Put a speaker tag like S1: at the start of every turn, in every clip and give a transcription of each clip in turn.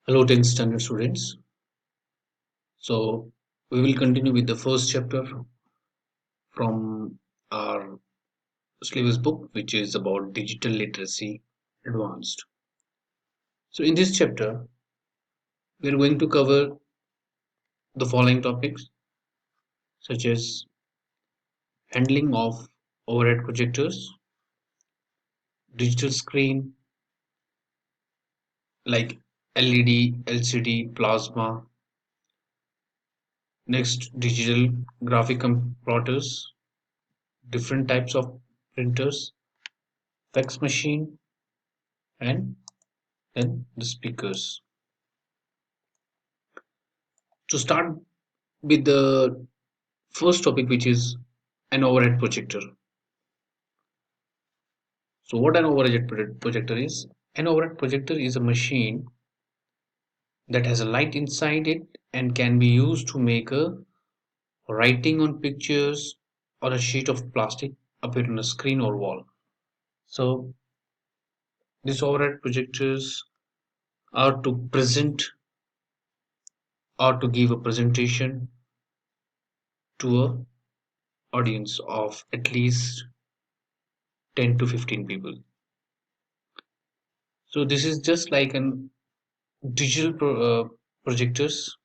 S1: Hello, 10th standard students. So, we will continue with the first chapter from our syllabus book, which is about digital literacy advanced. So, in this chapter, we are going to cover the following topics, such as handling of overhead projectors, digital screen like LED, LCD, plasma, next digital graphic plotters, different types of printers, fax machine, and then the speakers. To start with the first topic, which is an overhead projector. So, what an overhead projector is? An overhead projector is a machine that has a light inside it and can be used to make a writing on pictures or a sheet of plastic appear on a screen or wall. So, these overhead projectors are to present or to give a presentation to a audience of at least 10 to 15 people. So this is just like an digital projectors.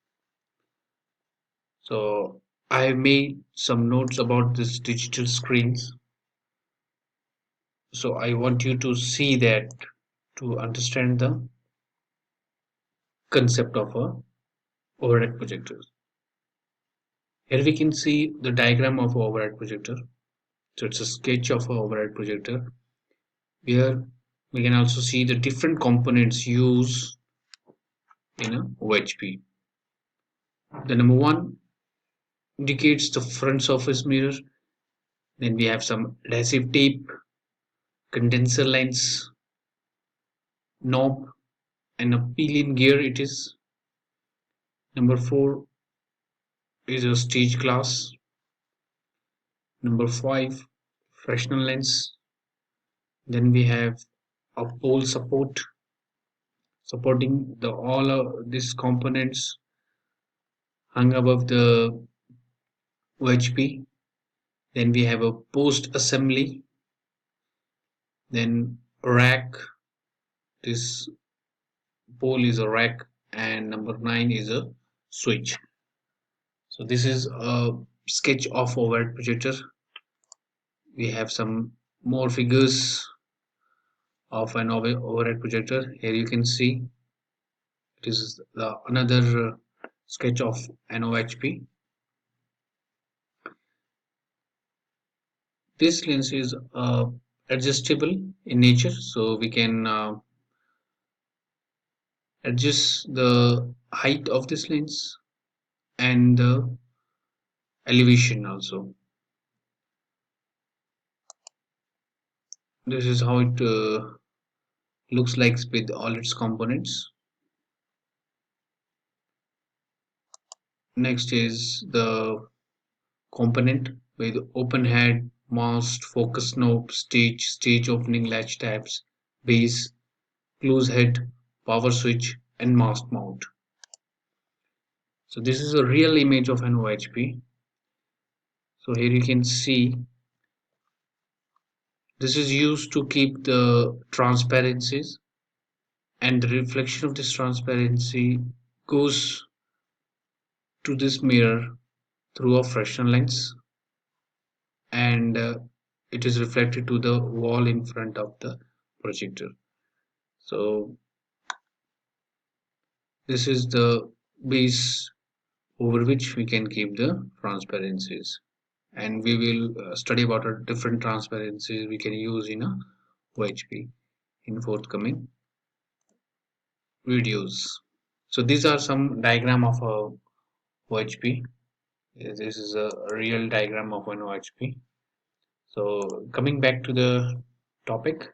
S1: So I have made some notes about this digital screens. So I want you to see that to understand the concept of a overhead projector. Here we can see the diagram of a overhead projector. So it's a sketch of a overhead projector. Here we can also see the different components used in a OHP. The number one indicates the front surface mirror. Then we have some adhesive tape, condenser lens, knob, and a peel-in gear. It is number four is a stage glass. Number five, Fresnel lens. Then we have a pole support supporting the all of these components hung above the OHP. Then we have a post assembly. Then rack. This pole is a rack, and number nine is a switch. So this is a sketch of overhead projector. We have some more figures of an overhead projector. Here you can see it is the another sketch of an OHP. This lens is adjustable in nature, so we can adjust the height of this lens and the elevation also. This is how it looks like with all its components. Next is the component with open head, mast, focus knob, stage opening latch tabs, base, close head, power switch, and mast mount. So this is a real image of an OHP. So here you can see this is used to keep the transparencies, and the reflection of this transparency goes to this mirror through a Fresnel lens, and it is reflected to the wall in front of the projector. So this is the base over which we can keep the transparencies, and we will study about a different transparencies we can use in a OHP in forthcoming videos. So these are some diagram of a OHP. This is a real diagram of an OHP. So coming back to the topic,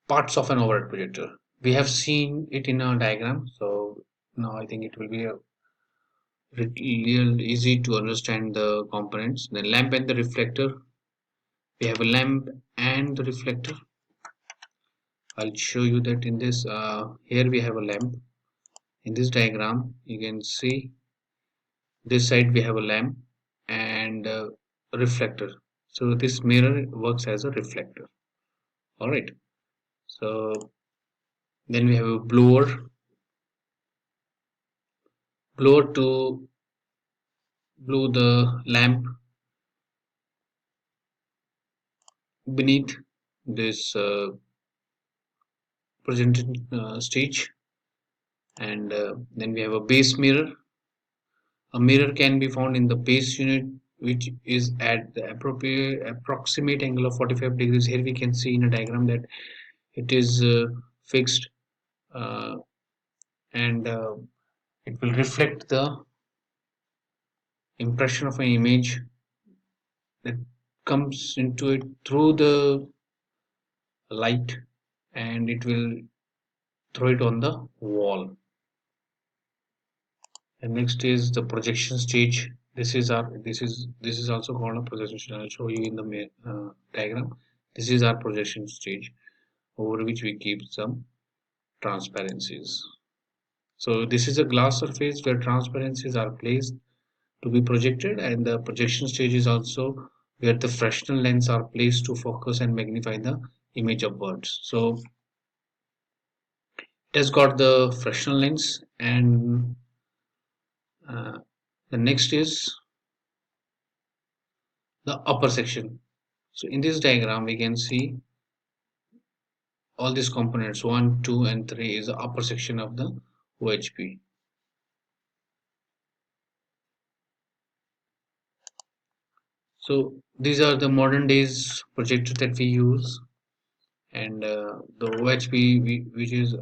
S1: parts of an overhead projector. We have seen it in a diagram, so now I think it will be a real easy to understand the components. The lamp and the reflector. We have a lamp and the reflector. I'll show you that in this. Here we have a lamp. In this diagram, you can see this side we have a lamp and a reflector. So this mirror works as a reflector. All right. So then we have a blower to blow the lamp beneath this presented stage, and then we have a base mirror. A mirror can be found in the base unit, which is at the appropriate approximate angle of 45 degrees. Here we can see in a diagram that it is fixed, uh, and it will reflect the impression of an image that comes into it through the light, and it will throw it on the wall. And next is the projection stage. This is also called a projection stage. I'll show you in the diagram. This is our projection stage, over which we keep some transparencies. So this is a glass surface where transparencies are placed to be projected, and the projection stage is also where the Fresnel lens are placed to focus and magnify the image upwards. So it has got the Fresnel lens, and uh, the next is the upper section. So in this diagram, we can see all these components 1, 2, and 3 is the upper section of the OHP. So these are the modern days projectors that we use, and the OHP, which is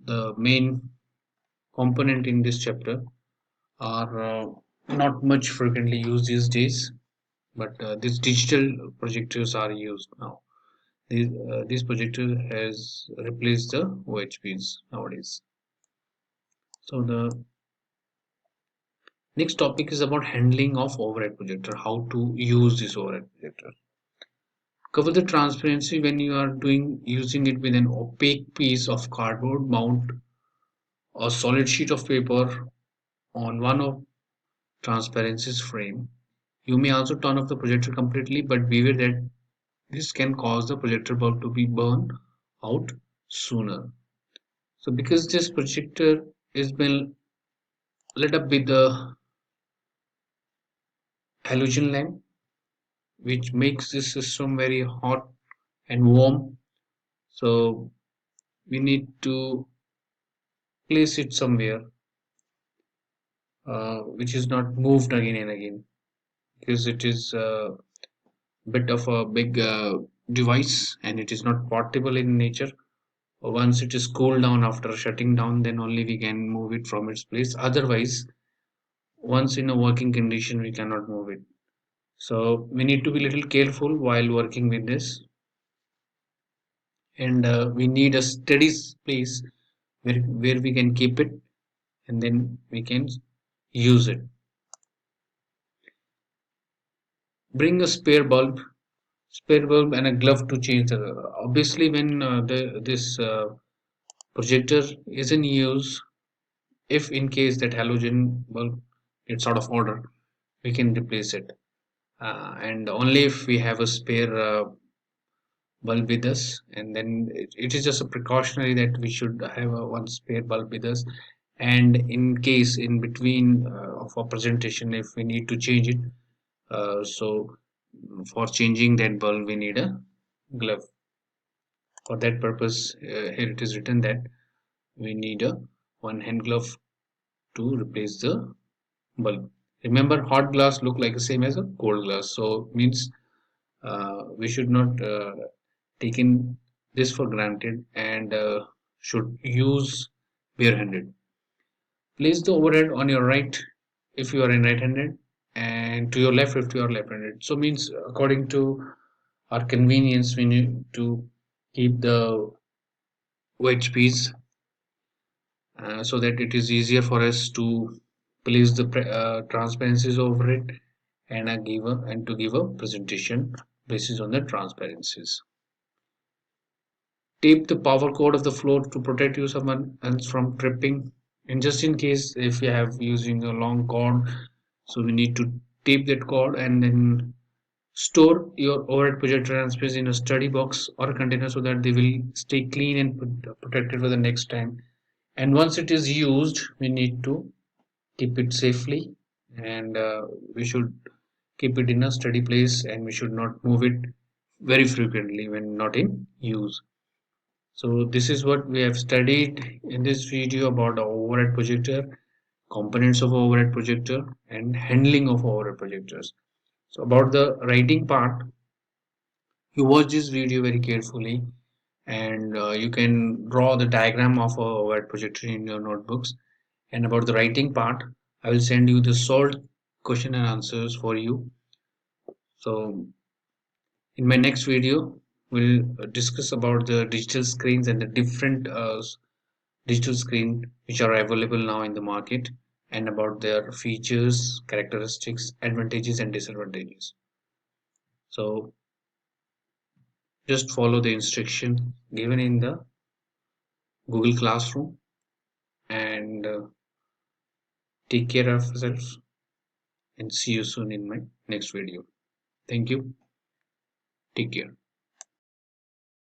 S1: the main component in this chapter, are not much frequently used these days, but these digital projectors are used now. This projector has replaced the OHPs nowadays. So the next topic is about handling of overhead projector, how to use this overhead projector. Cover the transparency when you are using it with an opaque piece of cardboard, mount a solid sheet of paper on one of transparency's frame. You may also turn off the projector completely, but beware that this can cause the projector bulb to be burned out sooner. So because this projector is been lit up with the halogen lamp, which makes this system very hot and warm, so we need to place it somewhere which is not moved again and again, because it is a bit of a big device and it is not portable in nature. Once it is cooled down after shutting down, then only we can move it from its place. Otherwise, once in a working condition, we cannot move it. So we need to be a little careful while working with this, and we need a steady place where we can keep it, and then we can use it. Bring a spare bulb and a glove to change the color. Obviously, when this projector is in use, if in case that halogen bulb gets out of order, we can replace it. And only if we have a spare bulb with us, and then it is just a precautionary that we should have one spare bulb with us. And in case in between of a presentation, if we need to change it, so for changing that bulb, we need a glove. For that purpose, here it is written that we need a one hand glove to replace the bulb. Remember, hot glass look like the same as a cold glass, so means we should not take in this for granted, and should use bare-handed. Place the overhead on your right if you are in right-handed, and to your left if you are left-handed. So means according to our convenience, we need to keep the OHPs so that it is easier for us to place the transparencies over it, and to give a presentation basis on the transparencies. tape the power cord of the floor to protect you someone else from tripping. And just in case if you have using a long cord, so we need to tape that cord and then store your overhead projector transmitters in a study box or a container so that they will stay clean and protected for the next time. And once it is used, we need to keep it safely, and we should keep it in a steady place, and we should not move it very frequently when not in use. So this is what we have studied in this video about the overhead projector, components of overhead projector, and handling of overhead projectors. So about the writing part, you watch this video very carefully, and you can draw the diagram of a overhead projector in your notebooks. And about the writing part, I will send you the solved question and answers for you. So in my next video, we'll discuss about the digital screens and the different digital screen which are available now in the market, and about their features, characteristics, advantages and disadvantages. So just follow the instruction given in the Google Classroom, and take care of yourself, and see you soon in my next video. Thank you. Take care.